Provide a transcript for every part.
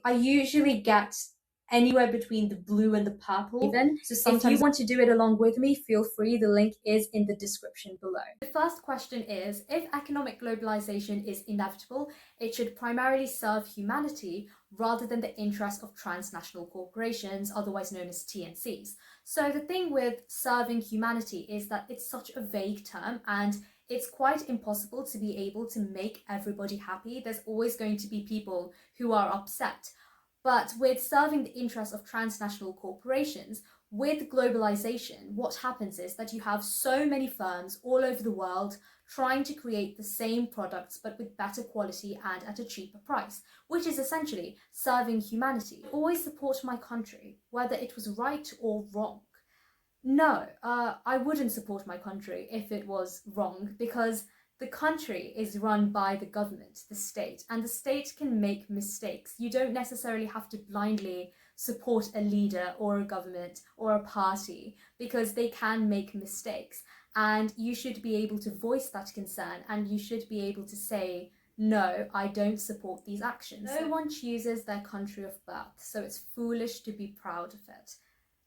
I usually get anywhere between the blue and the purple. Even so, sometimes if you want to do it along with me, feel free. The link is in the description below. The first question is, if economic globalization is inevitable, it should primarily serve humanity rather than the interests of transnational corporations, otherwise known as TNCs. So the thing with serving humanity is that it's such a vague term, and it's quite impossible to be able to make everybody happy. There's always going to be people who are upset. But with serving the interests of transnational corporations, with globalization, what happens is that you have so many firms all over the world trying to create the same products but with better quality and at a cheaper price, which is essentially serving humanity. I always support my country, whether it was right or wrong. No, I wouldn't support my country if it was wrong, because the country is run by the government, the state, and the state can make mistakes. You don't necessarily have to blindly support a leader or a government or a party, because they can make mistakes. And you should be able to voice that concern, and you should be able to say, no, I don't support these actions. No one chooses their country of birth, so it's foolish to be proud of it.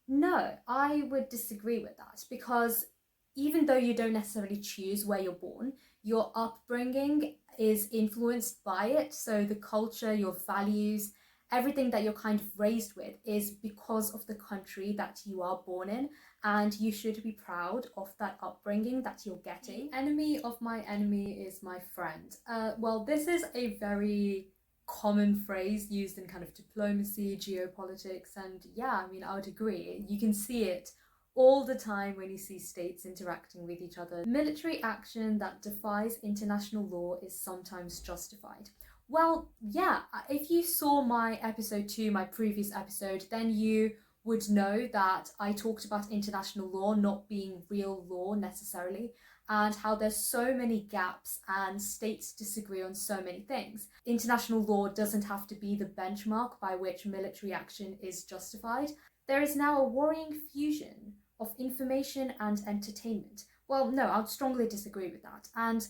No, I would disagree with that, because even though you don't necessarily choose where you're born, your upbringing is influenced by it. So the culture, your values, everything that you're kind of raised with is because of the country that you are born in, and you should be proud of that upbringing that you're getting. The enemy of my enemy is my friend. Well, this is a very common phrase used in kind of diplomacy, geopolitics, and yeah, I mean, I would agree. You can see it all the time when you see states interacting with each other. Military action that defies international law is sometimes justified. Well, yeah, if you saw my episode 2, my previous episode, then you would know that I talked about international law not being real law necessarily, and how there's so many gaps and states disagree on so many things. International law doesn't have to be the benchmark by which military action is justified. There is now a worrying fusion of information and entertainment. Well, no, I would strongly disagree with that. And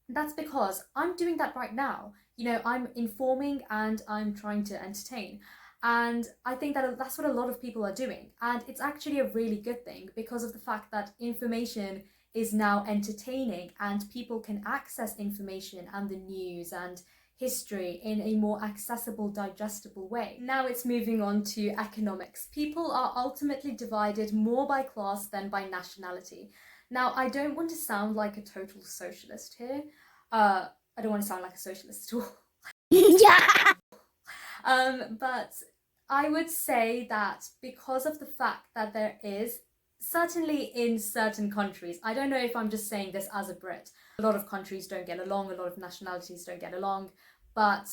that's because I'm doing that right now. You know, I'm informing and I'm trying to entertain. And I think that that's what a lot of people are doing. And it's actually a really good thing, because of the fact that information is now entertaining and people can access information and the news and history in a more accessible, digestible way. Now it's moving on to economics. People are ultimately divided more by class than by nationality. Now, I don't want to sound like a total socialist here. I don't want to sound like a socialist at all. Yeah! But I would say that because of the fact that there is, certainly in certain countries, I don't know if I'm just saying this as a Brit, a lot of countries don't get along, a lot of nationalities don't get along, but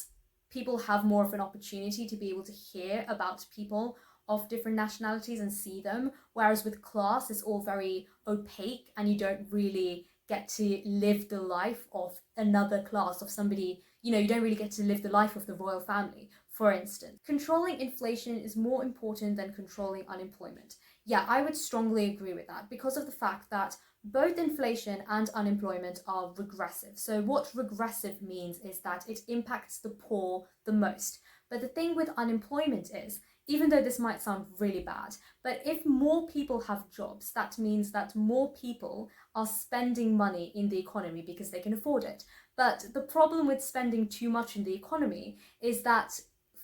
people have more of an opportunity to be able to hear about people of different nationalities and see them, whereas with class it's all very opaque and you don't really get to live the life of another class, of somebody, you know, you don't really get to live the life of the royal family, for instance. Controlling inflation is more important than controlling unemployment. Yeah, I would strongly agree with that, because of the fact that both inflation and unemployment are regressive. So what regressive means is that it impacts the poor the most. But the thing with unemployment is, even though this might sound really bad, but if more people have jobs, that means that more people are spending money in the economy because they can afford it. But the problem with spending too much in the economy is that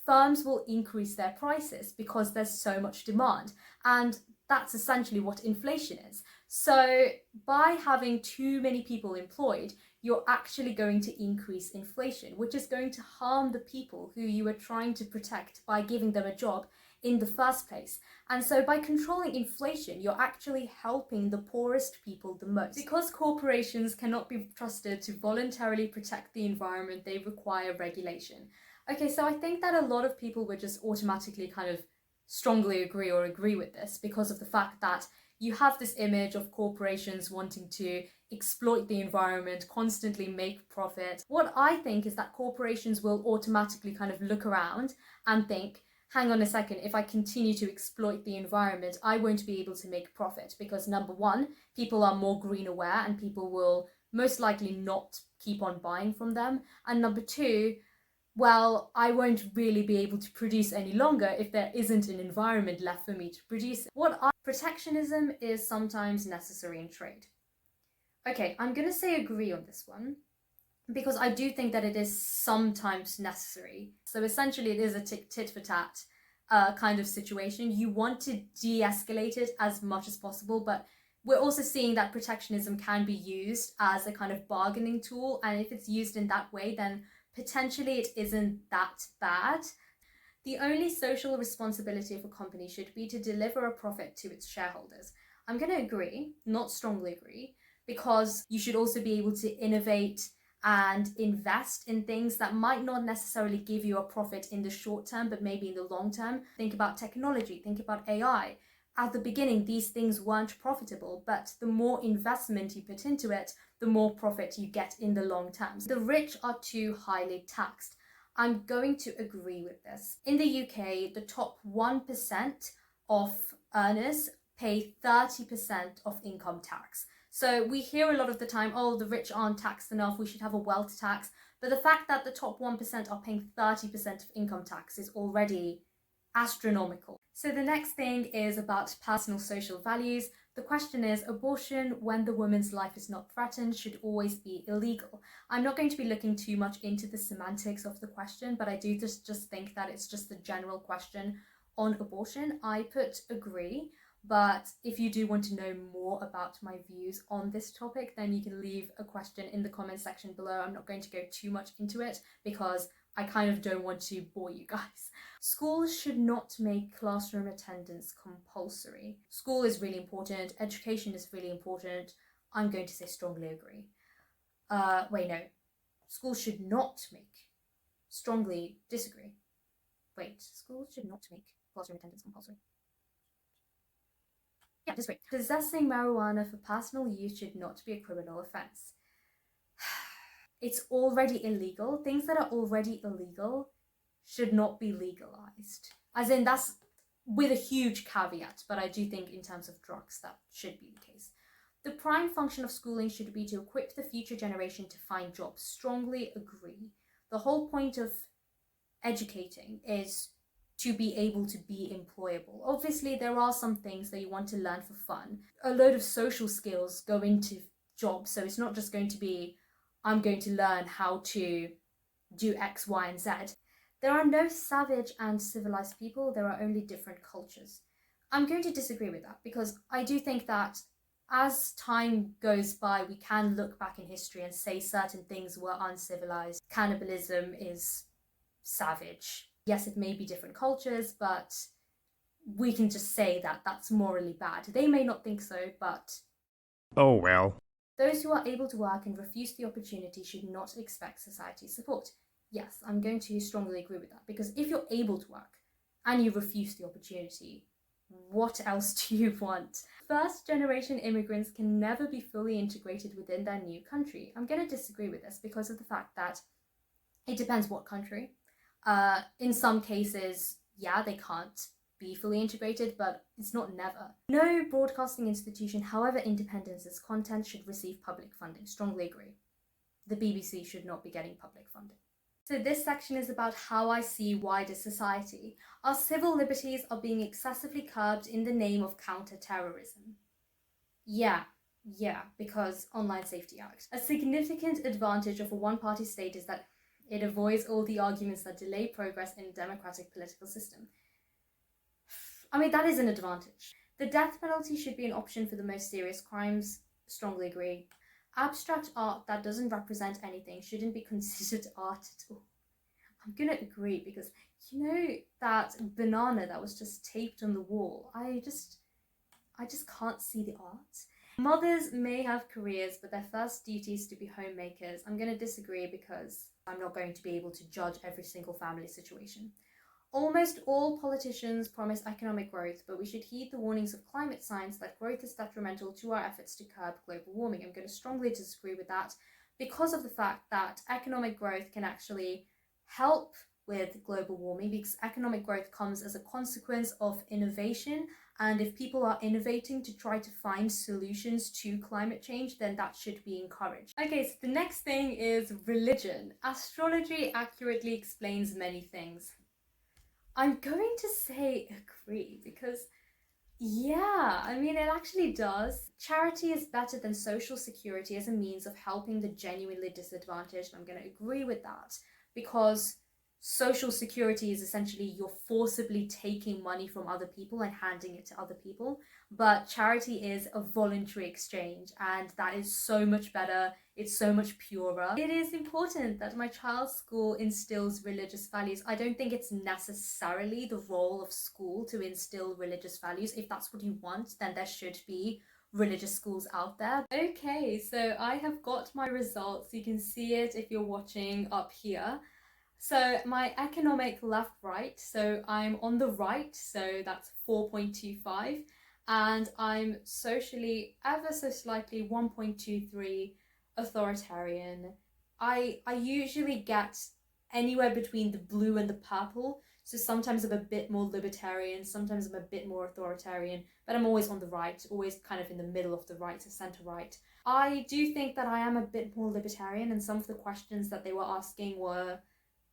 firms will increase their prices because there's so much demand. And that's essentially what inflation is. So by having too many people employed, you're actually going to increase inflation, which is going to harm the people who you are trying to protect by giving them a job in the first place. And so by controlling inflation, you're actually helping the poorest people the most. Because corporations cannot be trusted to voluntarily protect the environment, they require regulation. Okay, so I think that a lot of people would just automatically kind of strongly agree with this, because of the fact that you have this image of corporations wanting to exploit the environment, constantly make profit. What I think is that corporations will automatically kind of look around and think, hang on a second, if I continue to exploit the environment, I won't be able to make profit, because number one, people are more green aware and people will most likely not keep on buying from them. And number two, well, I won't really be able to produce any longer if there isn't an environment left for me to produce it. Protectionism is sometimes necessary in trade. Okay, I'm gonna say agree on this one, because I do think that it is sometimes necessary. So essentially it is a tit for tat kind of situation. You want to de-escalate it as much as possible, but we're also seeing that protectionism can be used as a kind of bargaining tool, and if it's used in that way, then potentially it isn't that bad. The only social responsibility of a company should be to deliver a profit to its shareholders. I'm going to agree, not strongly agree, because you should also be able to innovate and invest in things that might not necessarily give you a profit in the short term, but maybe in the long term. Think about technology, think about AI. At the beginning, these things weren't profitable, but the more investment you put into it, the more profit you get in the long term. The rich are too highly taxed. I'm going to agree with this. In the UK, the top 1% of earners pay 30% of income tax. So we hear a lot of the time, oh, the rich aren't taxed enough, we should have a wealth tax. But the fact that the top 1% are paying 30% of income tax is already astronomical. So the next thing is about personal social values. The question is, abortion when the woman's life is not threatened should always be illegal. I'm not going to be looking too much into the semantics of the question, but I do just think that it's just a general question on abortion. I put agree, but if you do want to know more about my views on this topic, then you can leave a question in the comment section below. I'm not going to go too much into it because I kind of don't want to bore you guys. Schools should not make classroom attendance compulsory. School is really important, education is really important. I'm going to say strongly agree. Wait, no. Schools should not make. Strongly disagree. Wait, schools should not make classroom attendance compulsory. Yeah, disagree. Possessing marijuana for personal use should not be a criminal offense. It's already illegal. Things that are already illegal should not be legalized. As in, that's with a huge caveat, but I do think in terms of drugs that should be the case. The prime function of schooling should be to equip the future generation to find jobs. Strongly agree. The whole point of educating is to be able to be employable. Obviously, there are some things that you want to learn for fun. A load of social skills go into jobs, so it's not just going to be, I'm going to learn how to do X, Y, and Z. There are no savage and civilized people, there are only different cultures. I'm going to disagree with that because I do think that as time goes by, we can look back in history and say certain things were uncivilized. Cannibalism is savage. Yes, it may be different cultures, but we can just say that that's morally bad. They may not think so, but oh well. Those who are able to work and refuse the opportunity should not expect society's support. Yes, I'm going to strongly agree with that, because if you're able to work and you refuse the opportunity, what else do you want? First generation immigrants can never be fully integrated within their new country. I'm going to disagree with this because of the fact that it depends what country. In some cases, yeah, they can't be fully integrated, but it's not never. No broadcasting institution, however independent its content, should receive public funding. Strongly agree. The BBC should not be getting public funding. So this section is about how I see wider society. Our civil liberties are being excessively curbed in the name of counter-terrorism. Yeah, because Online Safety Act. A significant advantage of a one-party state is that it avoids all the arguments that delay progress in a democratic political system. I mean, that is an advantage. The death penalty should be an option for the most serious crimes. Strongly agree. Abstract art that doesn't represent anything shouldn't be considered art at all. I'm gonna agree, because you know that banana that was just taped on the wall? I just can't see the art. Mothers may have careers, but their first duty is to be homemakers. I'm going to disagree because I'm not going to be able to judge every single family situation. Almost all politicians promise economic growth, but we should heed the warnings of climate science that growth is detrimental to our efforts to curb global warming. I'm going to strongly disagree with that because of the fact that economic growth can actually help with global warming, because economic growth comes as a consequence of innovation, and if people are innovating to try to find solutions to climate change, then that should be encouraged. Okay, so the next thing is religion. Astrology accurately explains many things. I'm going to say agree, because yeah, I mean, it actually does. Charity is better than social security as a means of helping the genuinely disadvantaged. I'm going to agree with that, because social security is essentially you're forcibly taking money from other people and handing it to other people. But charity is a voluntary exchange, and that is so much better. It's so much purer. It is important that my child's school instills religious values. I don't think it's necessarily the role of school to instill religious values. If that's what you want, then there should be religious schools out there. Okay, so I have got my results. You can see it if you're watching up here. So my economic left-right, so I'm on the right, so that's 4.25, and I'm socially ever so slightly 1.23 authoritarian. I usually get anywhere between the blue and the purple, so sometimes I'm a bit more libertarian, sometimes I'm a bit more authoritarian, but I'm always on the right, always kind of in the middle of the right, so centre right. I do think that I am a bit more libertarian, and some of the questions that they were asking were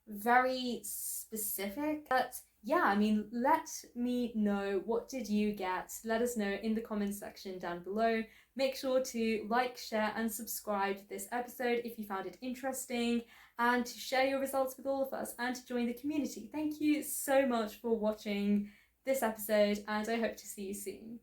very specific. But yeah, I mean, let me know, what did you get? Let us know in the comments section down below. Make sure to like, share and subscribe to this episode if you found it interesting, and to share your results with all of us and to join the community. Thank you so much for watching this episode, and I hope to see you soon.